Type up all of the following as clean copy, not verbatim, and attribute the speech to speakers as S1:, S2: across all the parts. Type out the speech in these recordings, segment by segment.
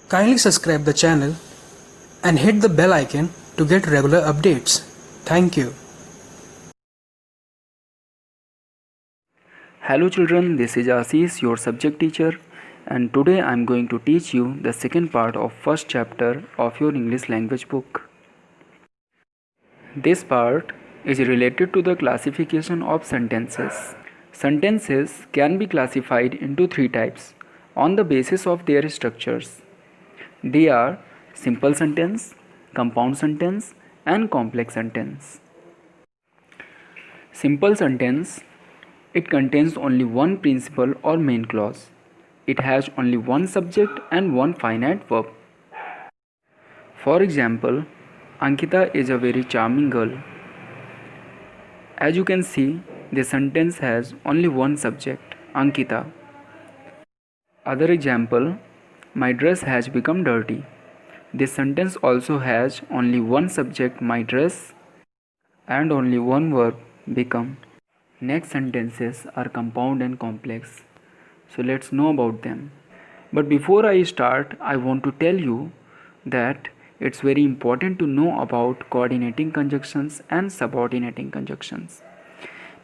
S1: Kindly subscribe the channel and hit the bell icon to get regular updates. Thank you.
S2: Hello children, this is Ashish, your subject teacher, and today I am going to teach you the second part of first chapter of your English language book. This part is related to the classification of sentences. Sentences can be classified into three types on the basis of their structures. They are simple sentence, compound sentence, and complex sentence. Simple sentence, it contains only one principal or main clause. It has only one subject and one finite verb. For example, Ankita is a very charming girl. As you can see, the sentence has only one subject, Ankita. Other example, my dress has become dirty. This sentence also has only one subject, my dress, and only one verb, become. Next sentences are compound and complex. So let's know about them. But before I start, I want to tell you that it's very important to know about coordinating conjunctions and subordinating conjunctions.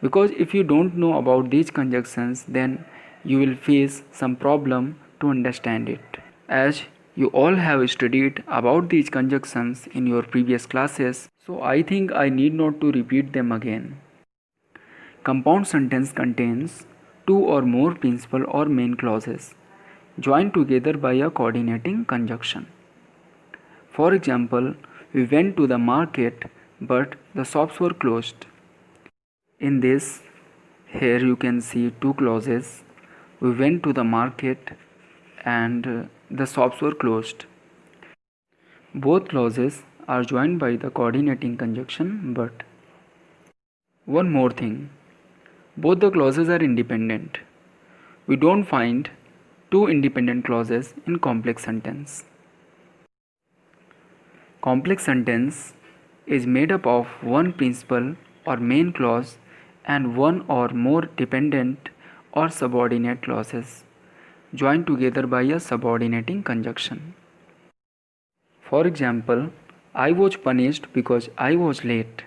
S2: Because if you don't know about these conjunctions, then you will face some problem to understand it. As you all have studied about these conjunctions in your previous classes, so I think I need not to repeat them again. Compound sentence contains two or more principal or main clauses joined together by a coordinating conjunction. For example, we went to the market but the shops were closed. In this, here you can see two clauses. We went to the market and the shops were closed. Both clauses are joined by the coordinating conjunction but. One more thing. Both the clauses are independent. We don't find two independent clauses in complex sentence. Complex sentence is made up of one principal or main clause and one or more dependent or subordinate clauses joined together by a subordinating conjunction. For example, I was punished because I was late.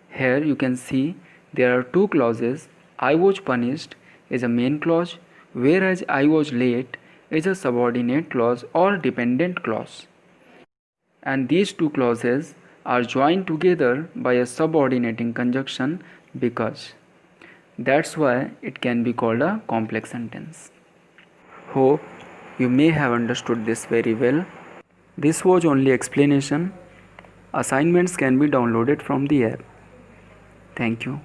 S2: Here you can see there are two clauses. I was punished is a main clause, whereas I was late is a subordinate clause or dependent clause. And these two clauses are joined together by a subordinating conjunction because. That's why it can be called a complex sentence. Hope you may have understood this very well. This was only explanation. Assignments can be downloaded from the app. Thank you.